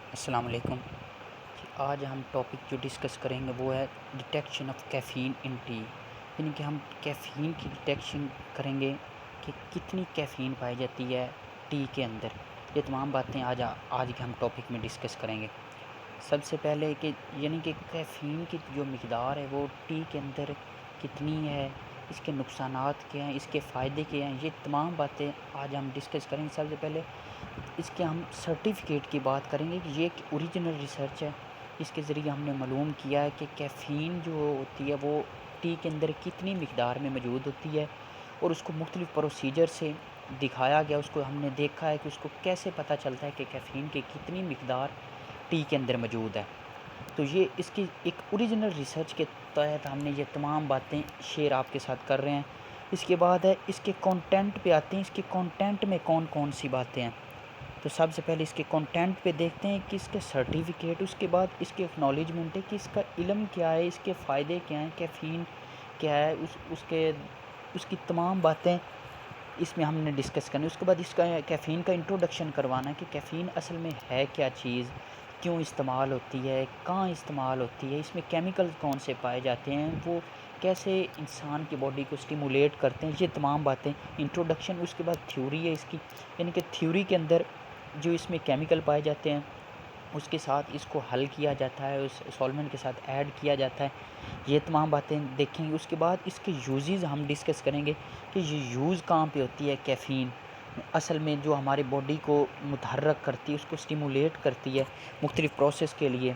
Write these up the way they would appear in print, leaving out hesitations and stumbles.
अस्सलाम वालेकुम। आज हम टॉपिक जो डिस्कस करेंगे वो है detection of caffeine in T, यानी कि हम कैफ़ीन की डिटेक्शन करेंगे कि कितनी कैफ़ीन पाई जाती है टी के अंदर। ये तमाम बातें आज के हम टॉपिक में डिस्कस करेंगे। सबसे पहले कि यानी कि कैफ़ीन की जो मिक़दार है वो टी के अंदर कितनी है, इसके नुकसानात क्या हैं, इसके फ़ायदे क्या हैं, ये तमाम बातें आज हम डिस्कस करेंगे। सबसे पहले इसके हम सर्टिफ़िकेट की बात करेंगे कि ये एक ओरिजिनल रिसर्च है। इसके ज़रिए हमने मालूम किया है कि कैफ़ीन जो होती है वो टी के अंदर कितनी मिक़दार में मौजूद होती है, और उसको मुख्तलिफ़ प्रोसीजर से दिखाया गया। उसको हमने देखा है कि उसको कैसे पता चलता है कि कैफ़ीन की कितनी मिक़दार टी के अंदर मौजूद है। तो ये इसकी एक ओरिजिनल रिसर्च के तहत हमने ये तमाम बातें शेयर आपके साथ कर रहे हैं। इसके बाद है इसके कंटेंट पे आते हैं। इसके कंटेंट में कौन-कौन सी बातें हैं। तो सबसे पहले इसके कंटेंट पे देखते हैं कि इसके सर्टिफ़िकेट, उसके बाद इसके एक्नॉलेजमेंट है कि इसका इल्म क्या है, इसके फ़ायदे क्या हैं, कैफ़ीन क्या है, उसकी तमाम बातें इसमें हमने डिस्कस करनी है। उसके बाद इसका कैफ़ीन का इंट्रोडक्शन करवाना है कि कैफ़ीन असल में है क्या चीज़, क्यों इस्तेमाल होती है, कहाँ इस्तेमाल होती है, इसमें केमिकल्स कौन से पाए जाते हैं, वो कैसे इंसान की बॉडी को स्टिमुलेट करते हैं, ये तमाम बातें इंट्रोडक्शन। उसके बाद थ्योरी है इसकी, यानी कि थ्योरी के अंदर जो इसमें केमिकल पाए जाते हैं उसके साथ इसको हल किया जाता है, उस सॉल्वेंट के साथ ऐड किया जाता है। ये तमाम बातें देखेंगे। उसके बाद इसके यूज़ेज़ हम डिस्कस करेंगे कि ये यूज़ कहाँ पे होती है कैफ़ीन। असल में जो हमारी बॉडी को मुतहर्रक करती है, उसको स्टिमुलेट करती है मुख्तलिफ़ प्रोसेस के लिए,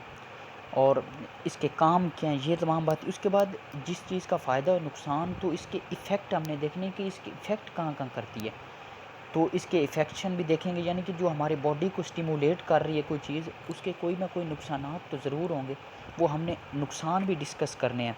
और इसके काम क्या हैं, ये तमाम बातें। उसके बाद जिस चीज़ का फ़ायदा और नुकसान, तो इसके इफ़ेक्ट हमने देखने कि इसके इफ़ेक्ट कहाँ-कहाँ करती है। तो इसके इफ़ेक्शन भी देखेंगे, यानी कि जो हमारी बॉडी को स्टिमुलेट कर रही है कोई चीज़, उसके कोई ना कोई नुकसानात तो ज़रूर होंगे, वो हमने नुकसान भी डिस्कस करने हैं।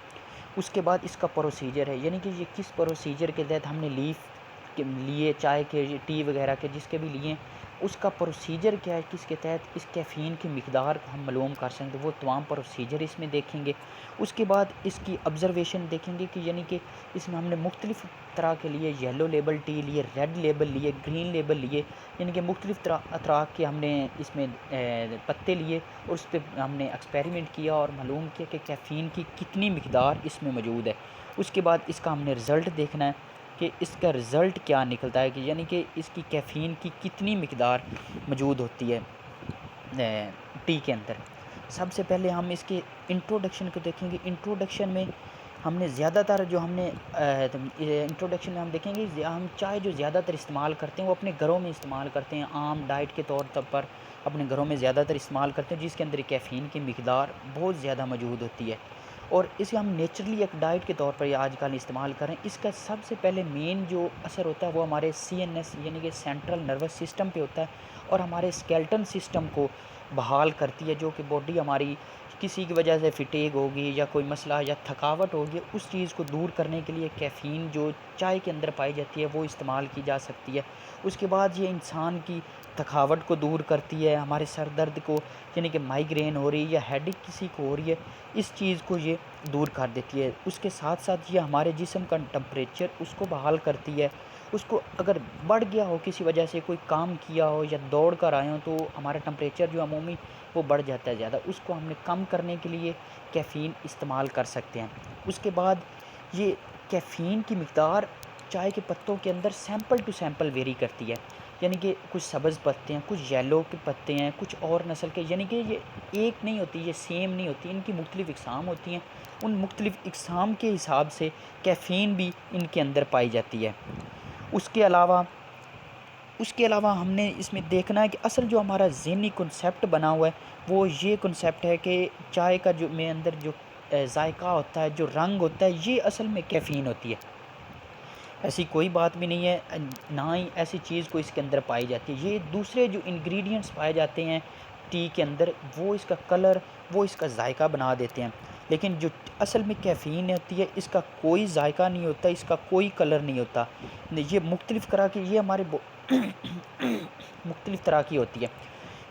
उसके बाद इसका प्रोसीजर है, यानी कि ये किस प्रोसीजर के तहत हमने लीफ के लिए, चाय के, टी वगैरह के, जिसके भी लिए, उसका प्रोसीजर क्या है, किसके तहत इस कैफ़ीन की मिक़दार को हम मालूम कर सकते हैं, वो तमाम प्रोसीजर इसमें देखेंगे। उसके बाद इसकी ऑब्ज़र्वेशन देखेंगे कि यानी कि इसमें हमने मुख्तलिफ़ तरह के लिए येलो लेबल टी लिए, रेड लेबल लिए, ग्रीन लेबल लिए, यानी कि मुख्तलिफ़ तरह तरह के हमने इसमें पत्ते लिए, और उस पे हमने एक्सपेरिमेंट किया और मालूम किया कि कैफ़ीन की कितनी मिक़दार इसमें मौजूद है। उसके बाद इसका हमने रिज़ल्ट देखना है कि इसका रिज़ल्ट क्या निकलता है, कि यानी कि इसकी कैफ़ीन की कितनी मिक़दार मौजूद होती है टी के अंदर। सबसे पहले हम इसके इंट्रोडक्शन को देखेंगे। इंट्रोडक्शन में हमने ज़्यादातर जो हमने इंट्रोडक्शन में हम देखेंगे, हम चाय जो ज़्यादातर इस्तेमाल करते हैं वो अपने घरों में इस्तेमाल करते हैं, आम डाइट के तौर पर अपने घरों में ज़्यादातर इस्तेमाल करते हैं, जिसके अंदर कैफ़ीन की मिक़दार बहुत ज़्यादा मौजूद होती है, और इसे हम नेचुरली एक डाइट के तौर पर ये आजकल इस्तेमाल करें। इसका सबसे पहले मेन जो असर होता है वो हमारे सीएनएस, यानी कि सेंट्रल नर्वस सिस्टम पे होता है, और हमारे स्केलेटन सिस्टम को बहाल करती है। जो कि बॉडी हमारी किसी की वजह से फिटीग होगी या कोई मसला या थकावट होगी, उस चीज़ को दूर करने के लिए कैफ़ीन जो चाय के अंदर पाई जाती है वो इस्तेमाल की जा सकती है। उसके बाद ये इंसान की थकावट को दूर करती है, हमारे सर दर्द को, यानी कि माइग्रेन हो रही है या हेडेक किसी को हो रही है, इस चीज़ को ये दूर कर देती है। उसके साथ-साथ ये हमारे जिस्म का टेम्परेचर उसको बहाल करती है। उसको अगर बढ़ गया हो, किसी वजह से कोई काम किया हो या दौड़ कर आए हों, तो हमारा टेम्परेचर जो अमूमी वो बढ़ जाता है ज़्यादा, उसको हमने कम करने के लिए कैफ़ीन इस्तेमाल कर सकते हैं। उसके बाद ये कैफ़ीन की मिक़दार चाय के पत्तों के अंदर सैंपल टू सैंपल वेरी करती है, यानी कि कुछ सब्ज़ पत्ते हैं, कुछ येलो के पत्ते हैं, कुछ और नस्ल के, यानी कि ये एक नहीं होती, ये सेम नहीं होती, इनकी मुख्तलिफ़ इक़साम होती हैं। उन मुख्तलिफ़ इक़साम के हिसाब से कैफ़ीन भी इनके अंदर पाई जाती है। उसके अलावा उसके अलावा हमने इसमें देखना है कि असल जो हमारा ज़हनी कॉन्सेप्ट बना हुआ है, वो ये कॉन्सेप्ट है कि चाय का जो में अंदर जो ज़ायक़ा होता है, जो रंग होता है, ये असल में कैफ़ीन होती है। ऐसी कोई बात भी नहीं है, ना ही ऐसी चीज़ कोई इसके अंदर पाई जाती है। ये दूसरे जो इंग्रीडिएंट्स पाए जाते हैं टी के अंदर, वो इसका कलर, वो इसका ज़ायक़ा बना देते हैं। लेकिन जो असल में कैफ़ीन होती है, इसका कोई ज़ायक़ा नहीं होता, इसका कोई कलर नहीं होता। ये मुख्तलिफ़ तरह की, ये हमारे मुख्तलिफ़ तरह की होती है।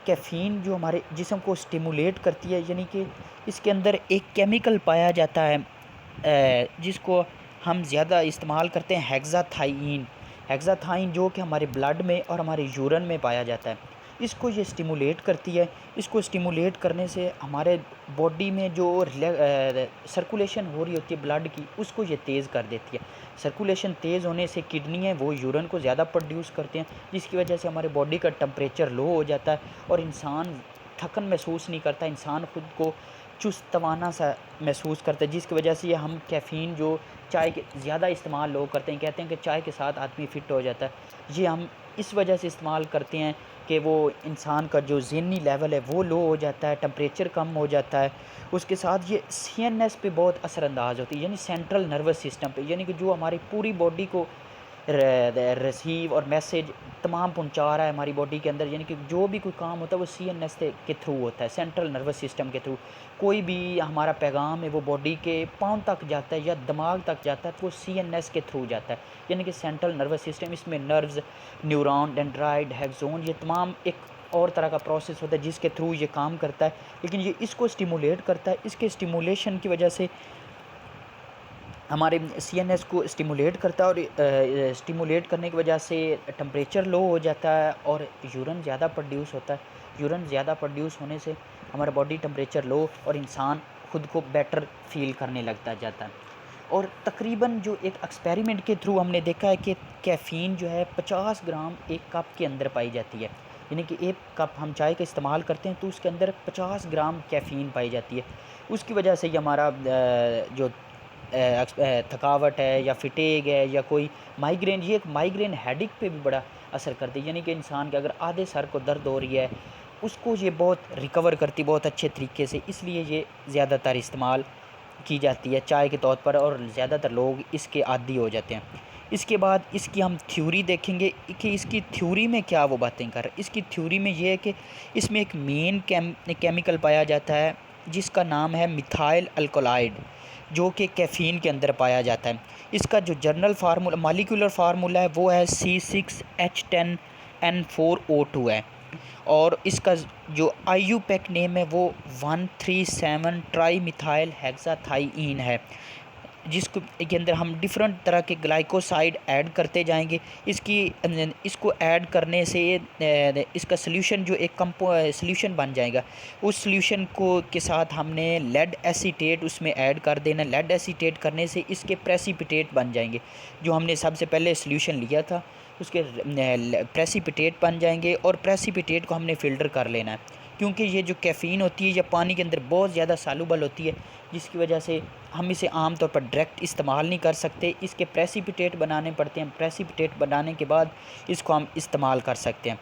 कैफ़ीन जो हमारे जिस्म को स्टिमुलेट करती है, यानी कि इसके अंदर एक केमिकल पाया जाता है जिसको हम ज़्यादा इस्तेमाल करते हैं, हेक्साथाइन। हेक्साथाइन जो कि हमारे ब्लड में और हमारे यूरिन में पाया जाता है। इसको ये स्टिमुलेट करती है। इसको स्टिमुलेट करने से हमारे बॉडी में जो सर्कुलेशन हो रही होती है ब्लड की, उसको ये तेज़ कर देती है। सर्कुलेशन तेज़ होने से किडनी है वो यूरिन को ज़्यादा प्रोड्यूस करते हैं, जिसकी वजह से हमारे बॉडी का टेम्परेचर लो हो जाता है और इंसान थकन महसूस नहीं करता, इंसान ख़ुद को चुस्त तवाना सा महसूस करता है, जिसकी वजह से ये हम कैफ़ीन जो चाय के ज़्यादा इस्तेमाल लोग करते हैं, कहते हैं कि चाय के साथ आदमी फ़िट हो जाता है। ये हम इस वजह से इस्तेमाल करते हैं कि वो इंसान का जो ज़हनी लेवल है वो लो हो जाता है, टेम्परेचर कम हो जाता है। उसके साथ ये सीएनएस पे बहुत असरअंदाज़ होती है, यानी सेंट्रल नर्वस सिस्टम पे, यानी कि जो हमारी पूरी बॉडी को रिसीव और मैसेज तमाम पहुंचा रहा है हमारी बॉडी के अंदर, यानी कि जो भी कोई काम होता है वो सीएनएस के थ्रू होता है, सेंट्रल नर्वस सिस्टम के थ्रू। कोई भी हमारा पैगाम है वो बॉडी के पाँव तक जाता है या दिमाग तक जाता है तो वो सीएनएस के थ्रू जाता है, यानी कि सेंट्रल नर्वस सिस्टम। इसमें नर्व्स, न्यूरॉन, डेंड्राइट, हेक्सोन, ये तमाम एक और तरह का प्रोसेस होता है जिसके थ्रू ये काम करता है। लेकिन ये इसको स्टिमुलेट करता है, इसके स्टिमुलेशन की वजह से हमारे सीएनएस को स्टिमुलेट करता है और स्टिमुलेट करने की वजह से टेम्परेचर लो हो जाता है और यूरिन ज़्यादा प्रोड्यूस होता है। यूरिन ज़्यादा प्रोड्यूस होने से हमारा बॉडी टेम्परेचर लो और इंसान ख़ुद को बेटर फील करने लगता जाता है। और तकरीबन जो एक एक्सपेरिमेंट के थ्रू हमने देखा है कि कैफ़ीन जो है 50 ग्राम एक कप के अंदर पाई जाती है, यानी कि एक कप हम चाय का इस्तेमाल करते हैं तो उसके अंदर 50 ग्राम कैफ़ीन पाई जाती है। उसकी वजह से ये हमारा जो थकावट है या फिटेग है या कोई माइग्रेन, ये एक माइग्रेन हेडेक पे भी बड़ा असर करती है, यानी कि इंसान के अगर आधे सर को दर्द हो रही है उसको ये बहुत रिकवर करती है बहुत अच्छे तरीके से, इसलिए ये ज़्यादातर इस्तेमाल की जाती है चाय के तौर पर और ज़्यादातर लोग इसके आदी हो जाते हैं। इसके बाद इसकी हम थ्योरी देखेंगे कि इसकी थ्योरी में क्या वो बातें कर रहे हैं। इसकी थ्योरी में ये है कि इसमें एक मेन केमिकल पाया जाता है जिसका नाम है मिथाइल अल्कोलाइड, जो कि कैफ़ीन के अंदर पाया जाता है। इसका जो जर्नल फार्मूला मॉलिक्यूलर फार्मूला है वो है C6H10N4O2 है और इसका जो IUPAC नेम है वो 137 ट्राई मिथाइल हेक्साथाइइन है, जिसको के अंदर हम डिफरेंट तरह के ग्लाइकोसाइड ऐड करते जाएंगे। इसको ऐड करने से इसका सोल्यूशन जो एक सोल्यूशन बन जाएगा। उस सोल्यूशन को के साथ हमने लेड एसीटेट उसमें ऐड कर देना। लेड एसीटेट करने से इसके प्रेसिपिटेट बन जाएंगे। जो हमने सबसे पहले सोल्यूशन लिया था उसके प्रेसिपिटेट बन जाएंगे और प्रेसिपिटेट को हमने फ़िल्टर कर लेना है, क्योंकि ये जो कैफ़ीन होती है या पानी के अंदर बहुत ज़्यादा सालुबल होती है, जिसकी वजह से हम इसे आम तौर पर डायरेक्ट इस्तेमाल नहीं कर सकते। इसके प्रेसिपिटेट बनाने पड़ते हैं। प्रेसिपिटेट बनाने के बाद इसको हम इस्तेमाल कर सकते हैं।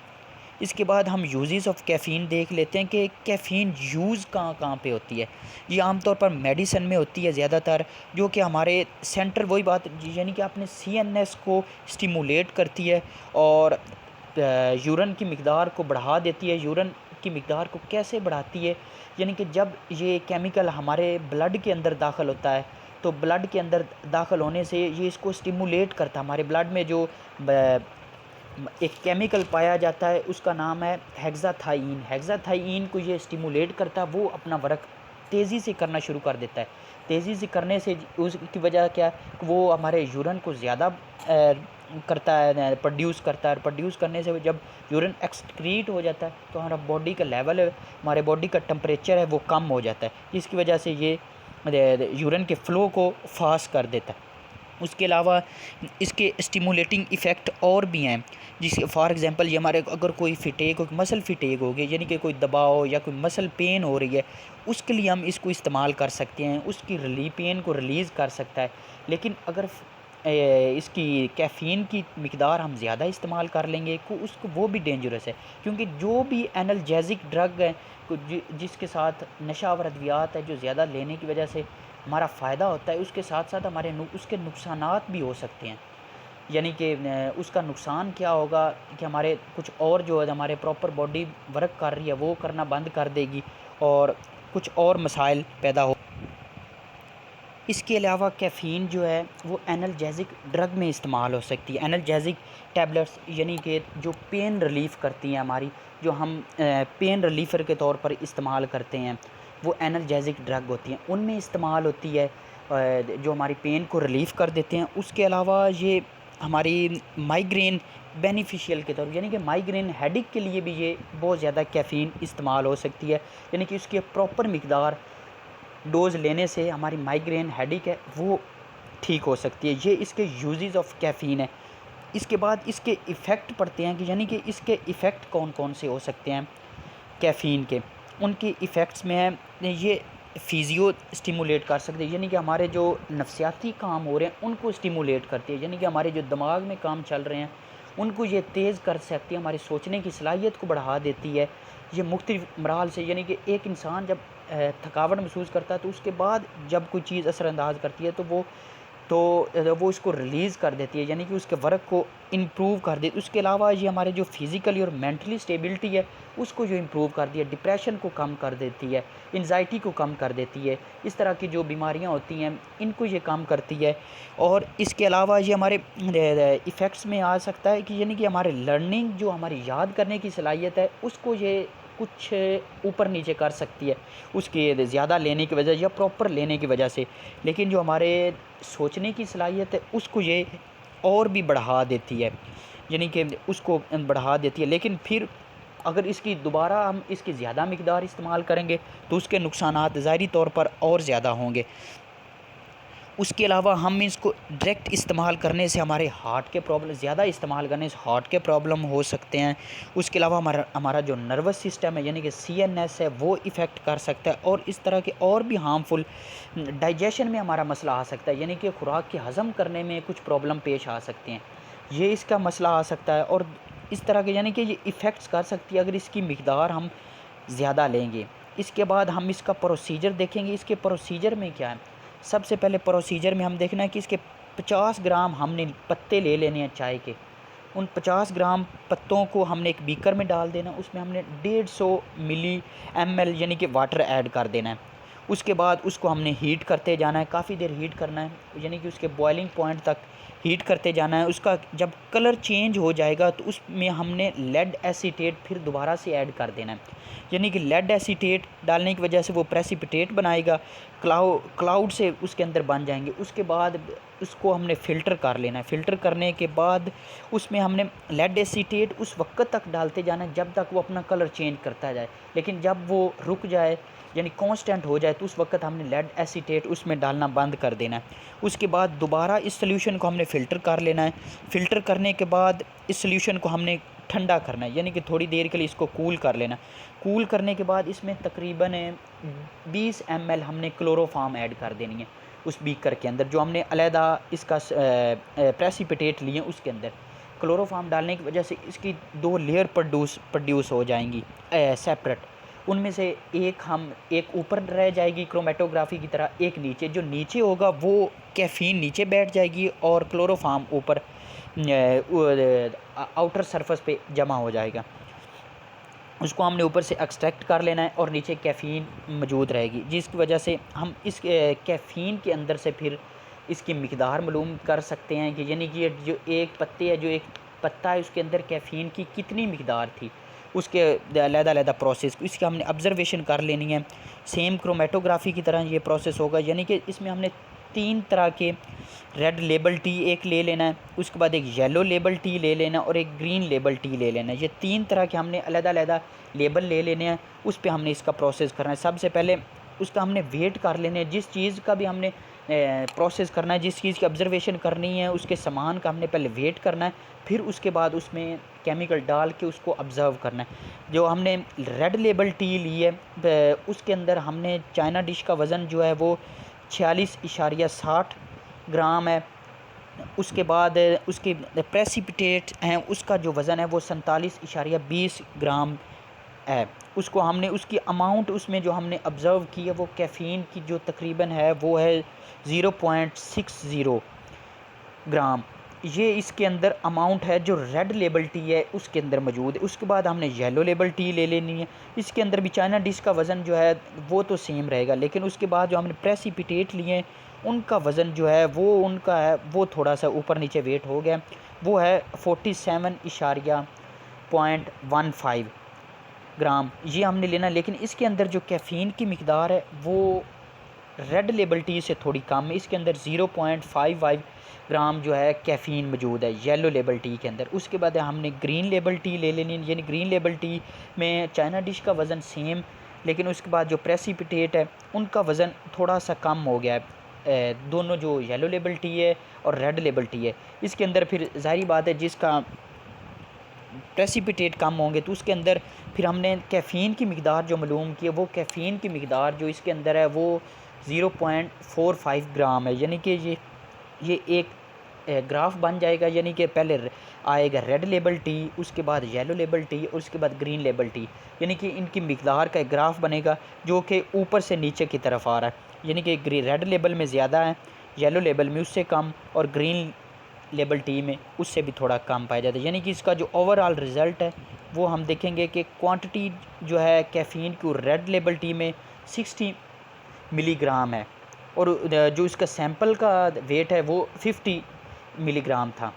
इसके बाद हम यूजेस ऑफ कैफ़ीन देख लेते हैं कि कैफ़ीन यूज़ कहाँ कहाँ पे होती है। ये आमतौर पर मेडिसिन में होती है ज़्यादातर, जो कि हमारे सेंटर वही बात यानी कि अपने सीएनएस को स्टिमुलेट करती है और यूरिन की मिकदार को बढ़ा देती है। यूरिन की मिकदार को कैसे बढ़ाती है, यानी कि जब ये केमिकल हमारे ब्लड के अंदर दाखिल होता है तो ब्लड के अंदर दाखिल होने से ये इसको स्टिमुलेट करता है। हमारे ब्लड में जो एक केमिकल पाया जाता है उसका नाम है हेक्साथाइइन। हेक्साथाइइन को ये स्टिमुलेट करता है, वो अपना वर्क तेज़ी से करना शुरू कर देता है। तेज़ी से करने से उसकी वजह क्या है, वो हमारे यूरिन को ज़्यादा करता है, प्रोड्यूस करता है। प्रोड्यूस करने से जब यूरिन एक्सक्रीट हो जाता है तो हमारा बॉडी का लेवल है, हमारे बॉडी का टेम्परेचर है वो कम हो जाता है, जिसकी वजह से ये यूरिन के फ़्लो को फास्ट कर देता है। उसके अलावा इसके स्टिमुलेटिंग इफ़ेक्ट और भी हैं, जिसके फॉर एग्ज़ाम्पल ये हमारे अगर कोई फिटेग हो, मसल फिटेग हो गई, यानी कि कोई दबाव या कोई मसल पेन हो रही है, उसके लिए हम इसको इस्तेमाल कर सकते हैं। उसकी पेन को रिलीज़ कर सकता है। लेकिन अगर इसकी कैफ़ीन की मिकदार हम ज़्यादा इस्तेमाल कर लेंगे को उसको वो भी डेंजरस है, क्योंकि जो भी एनाल्जेसिक ड्रग है जिसके साथ नशावर अद्वियात है जो ज़्यादा लेने की वजह से हमारा फ़ायदा होता है, उसके साथ साथ हमारे उसके नुकसानात भी हो सकते हैं। यानी कि उसका नुकसान क्या होगा कि हमारे कुछ और जो है हमारे प्रॉपर बॉडी वर्क कर रही है वो करना बंद कर देगी और कुछ और मसाइल पैदा हो। इसके अलावा कैफ़ीन जो है वो एनाल्जेसिक ड्रग में इस्तेमाल हो सकती है। एनाल्जेसिक टैबलेट्स यानी कि जो पेन रिलीफ़ करती हैं हमारी, जो हम पेन रिलीफ़र के तौर पर इस्तेमाल करते हैं, वो एनाल्जेसिक ड्रग होती हैं, उनमें इस्तेमाल होती है जो हमारी पेन को रिलीफ़ कर देते हैं। उसके अलावा ये हमारी माइग्रेन बेनिफिशियल के तौर, यानी कि माइग्रेन हेडेक के लिए भी ये बहुत ज़्यादा कैफ़ीन इस्तेमाल हो सकती है, यानी कि उसकी प्रॉपर मिकदार डोज़ लेने से हमारी माइग्रेन हेडेक है वो ठीक हो सकती है। ये इसके यूजेस ऑफ कैफ़ीन है। इसके बाद इसके इफ़ेक्ट पढ़ते हैं कि यानी कि इसके इफ़ेक्ट कौन कौन से हो सकते हैं कैफ़ीन के। उनके इफ़ेक्ट्स में है ये फिजियो स्टिमुलेट कर सकते हैं, यानी कि हमारे जो नफसियाती काम हो रहे हैं उनको स्टिमुलेट करती है, यानी कि हमारे जो दिमाग में काम चल रहे हैं उनको ये तेज़ कर सकती है, हमारी सोचने की सलाहियत को बढ़ा देती है। ये मुख्तलिफ मराहल से, यानी कि एक इंसान जब थकावट महसूस करता है तो उसके बाद जब कोई चीज़ असरअंदाज करती है तो वो इसको रिलीज़ कर देती है, यानी कि उसके वर्क को इम्प्रूव कर देती है। उसके अलावा ये हमारे जो फिज़िकली और मेंटली स्टेबिलिटी है उसको जो इम्प्रूव कर दी है, डिप्रेशन को कम कर देती है, एंजाइटी को कम कर देती है, इस तरह की जो बीमारियां होती हैं इनको ये कम करती है। और इसके अलावा ये हमारे इफ़ेक्ट्स में आ सकता है कि यानी कि हमारे लर्निंग, जो हमारी याद करने की सलाहियत है उसको ये कुछ ऊपर नीचे कर सकती है उसके ज़्यादा लेने की वजह या प्रॉपर लेने की वजह से। लेकिन जो हमारे सोचने की सलाहियत है उसको ये और भी बढ़ा देती है, यानी कि उसको बढ़ा देती है। लेकिन फिर अगर इसकी दोबारा हम इसकी ज़्यादा मिकदार इस्तेमाल करेंगे तो उसके नुकसानात ज़ाहिरी तौर पर और ज़्यादा होंगे। उसके अलावा हम इसको डायरेक्ट इस्तेमाल करने से हमारे हार्ट के प्रॉब्लम, ज़्यादा इस्तेमाल करने से हार्ट के प्रॉब्लम हो सकते हैं। उसके अलावा हमारा जो नर्वस सिस्टम है यानी कि CNS है वो इफ़ेक्ट कर सकता है, और इस तरह के और भी हार्मफुल डाइजेशन में हमारा मसला आ सकता है, यानी कि खुराक की हज़म करने में कुछ प्रॉब्लम पेश आ सकते हैं, ये इसका मसला आ सकता है। और इस तरह के यानी कि ये इफ़ेक्ट्स कर सकती है अगर इसकी मिकदार हम ज़्यादा लेंगे। इसके बाद हम इसका प्रोसीजर देखेंगे। इसके प्रोसीजर में क्या है, सबसे पहले प्रोसीजर में हम देखना है कि इसके 50 ग्राम हमने पत्ते ले लेने हैं चाय के। उन 50 ग्राम पत्तों को हमने एक बीकर में डाल देना, उसमें हमने 150 मिली ml यानी कि वाटर ऐड कर देना है। उसके बाद उसको हमने हीट करते जाना है, काफ़ी देर हीट करना है, यानी कि उसके बॉइलिंग पॉइंट तक हीट करते जाना है। उसका जब कलर चेंज हो जाएगा तो उसमें हमने लेड एसीटेट फिर दोबारा से ऐड कर देना है, यानी कि लेड एसीटेट डालने की वजह से वो प्रेसिपिटेट बनाएगा, क्लाउड से उसके अंदर बन जाएंगे। उसके बाद उसको हमने फ़िल्टर कर लेना है। फ़िल्टर करने के बाद उसमें हमने लेड एसीटेट उस वक्त तक डालते जाना है जब तक वो अपना कलर चेंज करता जाए, लेकिन जब वो रुक जाए यानी कांस्टेंट हो जाए तो उस वक्त हमने लेड एसीटेट उसमें डालना बंद कर देना है। उसके बाद दोबारा इस सॉल्यूशन को हमने फ़िल्टर कर लेना है। फ़िल्टर करने के बाद इस सॉल्यूशन को हमने ठंडा करना है, यानी कि थोड़ी देर के लिए इसको कूल कर लेना। कूल करने के बाद इसमें तकरीबन 20 ml हमने क्लोरोफार्म ऐड कर देनी है उस बीकर के अंदर, जो हमने अलहदा इसका प्रेसिपिटेट लिए उसके अंदर। क्लोरोफार्म डालने की वजह से इसकी 2 लेयर प्रोड्यूस हो जाएंगी सेपरेट। उनमें से एक ऊपर रह जाएगी क्रोमेटोग्राफी की तरह, एक नीचे। जो नीचे होगा वो कैफ़ीन नीचे बैठ जाएगी और क्लोरोफार्म ऊपर आउटर सरफेस पे जमा हो जाएगा। उसको हमने ऊपर से एक्सट्रैक्ट कर लेना है और नीचे कैफ़ीन मौजूद रहेगी, जिसकी वजह से हम इस कैफ़ीन के अंदर से फिर इसकी मिकदार मालूम कर सकते हैं कि यानी कि ये जो एक पत्ता है उसके अंदर कैफ़ीन की कितनी मिकदार थी। उसके अलग-अलग प्रोसेस इसकी हमने ऑब्ज़र्वेशन कर लेनी है। सेम क्रोमेटोग्राफी की तरह ये प्रोसेस होगा, यानी कि इसमें हमने 3 तरह के रेड लेबल टी एक ले लेना है, उसके बाद एक येलो लेबल टी ले लेना और एक ग्रीन लेबल टी ले लेना है। ये 3 तरह के हमने अलग-अलग लेबल ले लेने हैं, उस पे हमने इसका प्रोसेस करना है। सबसे पहले उसका हमने वेट कर लेने हैं, जिस चीज़ का भी हमने प्रोसेस करना है, जिस चीज़ की ऑब्ज़र्वेशन करनी है उसके सामान का हमने पहले वेट करना है, फिर उसके बाद उसमें केमिकल डाल के उसको ऑब्ज़र्व करना है। जो हमने रेड लेबल टी ली है उसके अंदर हमने चाइना डिश का वज़न जो है वो 46.60 ग्राम है। उसके बाद उसके प्रेसिपिटेट हैं उसका जो वज़न है वो 47.20 ग्राम है। उसको हमने उसकी अमाउंट उसमें जो हमने ऑब्ज़र्व की है वो कैफ़ीन की जो तकरीबन है वो है 0.60 ग्राम। ये इसके अंदर अमाउंट है जो रेड लेबल टी है उसके अंदर मौजूद है। उसके बाद हमने येलो लेबल टी ले लेनी है। इसके अंदर भी चाइना डिश का वज़न जो है वो तो सेम रहेगा, लेकिन उसके बाद जो हमने प्रेसिपिटेट लिए हैं उनका वज़न जो है वो उनका है वो थोड़ा सा ऊपर नीचे वेट हो गया, वो है 47.15 ग्राम। ये हमने लेना, लेकिन इसके अंदर जो कैफ़ीन की मिकदार है वो रेड लेबल टी से थोड़ी कम है, इसके अंदर 0.55 ग्राम जो है कैफ़ीन मौजूद है येलो लेबल टी के अंदर। उसके बाद हमने ग्रीन लेबल टी ले लेनी, यानी ग्रीन लेबल टी में चाइना डिश का वज़न सेम, लेकिन उसके बाद जो प्रेसिपिटेट है उनका वज़न थोड़ा सा कम हो गया है। दोनों जो येलो लेबल टी है और रेड लेबल टी है, इसके अंदर फिर ज़ाहिर बात है जिसका प्रेसिपिटेट कम होंगे तो उसके अंदर फिर हमने कैफ़ीन की मिकदार जो मालूम की है, वो कैफ़ीन की मिकदार जो इसके अंदर है वो 0.45 ग्राम है। यानी कि ये एक ग्राफ बन जाएगा, यानी कि पहले आएगा रेड लेबल टी, उसके बाद येलो लेबल टी और उसके बाद ग्रीन लेबल टी, यानी कि इनकी मिकदार का एक ग्राफ बनेगा जो कि ऊपर से नीचे की तरफ आ रहा है। यानी कि रेड लेबल में ज़्यादा है, येलो लेबल में उससे कम और ग्रीन लेबल टी में उससे भी थोड़ा कम पाया जाता है। यानी कि इसका जो ओवरऑल रिज़ल्ट है वो हम देखेंगे कि क्वांटिटी जो है कैफ़ीन की रेड लेबल टी में 60 मिलीग्राम है और जो इसका सैंपल का वेट है वो 50 मिलीग्राम था।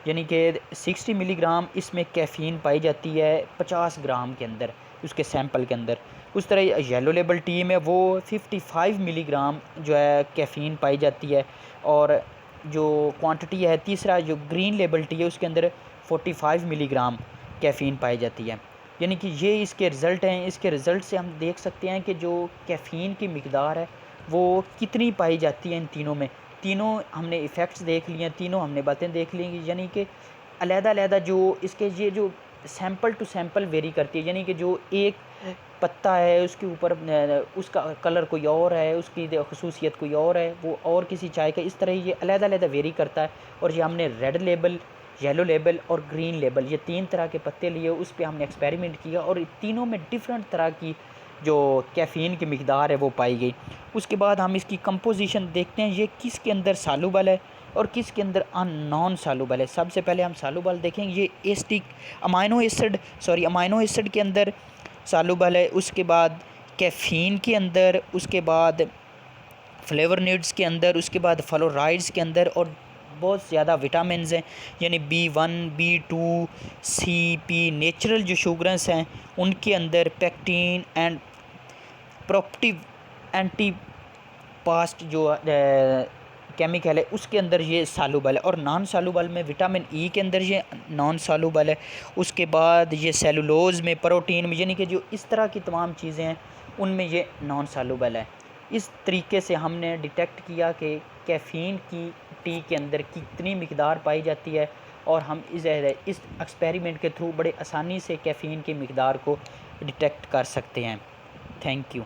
यानी कि 60 मिलीग्राम इसमें कैफ़ीन पाई जाती है 50 ग्राम के अंदर उसके सैंपल के अंदर। उस तरह येलो लेबल टी में वो 55 मिलीग्राम जो है कैफ़ीन पाई जाती है और जो क्वांटिटी है तीसरा जो ग्रीन लेबल टी है उसके अंदर 45 मिलीग्राम कैफ़ीन पाई जाती है। यानी कि ये इसके रिज़ल्ट हैं। इसके रिज़ल्ट से हम देख सकते हैं कि जो कैफ़ीन की मिकदार है वो कितनी पाई जाती है इन तीनों में। तीनों हमने इफ़ेक्ट्स देख लिए, तीनों हमने बातें देख ली, यानी कि अलग-अलग जो इसके ये जो सैंपल टू सैंपल वेरी करती है, यानी कि जो एक पत्ता है उसके ऊपर उसका कलर कोई और है, उसकी ख़ुसूसियत कोई और है, वो और किसी चाय का, इस तरह ये अलग-अलग वेरी करता है। और ये हमने रेड लेबल, येलो लेबल और ग्रीन लेबल ये 3 तरह के पत्ते लिए, उस पे हमने एक्सपेरिमेंट किया और तीनों में डिफरेंट तरह की जो कैफ़ीन की मिकदार है वो पाई गई। उसके बाद हम इसकी कंपोजिशन देखते हैं, ये किसके अंदर सालुबल है और किसके अंदर नॉन सालुबल है। सबसे पहले हम सालुबल देखेंगे, ये एस्टिक अमाइनो एसिड के अंदर सालुबल है, उसके बाद कैफ़ीन के अंदर, उसके बाद फ्लेवोनॉइड्स के अंदर, उसके बाद फ्लोराइड्स के अंदर और बहुत ज़्यादा विटामिन्स हैं, यानी B1, B2, C, P, natural जो शुगर्स हैं उनके अंदर, पेक्टिन एंड प्रोप्टिव एंटी पास्ट जो केमिकल है उसके अंदर ये सालुबल है। और नॉन सालुबल में विटामिन ई के अंदर ये नॉन सालुबल है। उसके बाद ये सेलुलोज में, प्रोटीन में, यानी कि जो इस तरह की तमाम चीज़ें हैं उनमें ये नॉन सालुबल है। इस तरीके से हमने डिटेक्ट किया कि कैफ़ीन की टी के अंदर कितनी मिकदार पाई जाती है और हम इस एक्सपेरिमेंट के थ्रू बड़े आसानी से कैफ़ीन की मिकदार को डिटेक्ट कर सकते हैं। Thank you.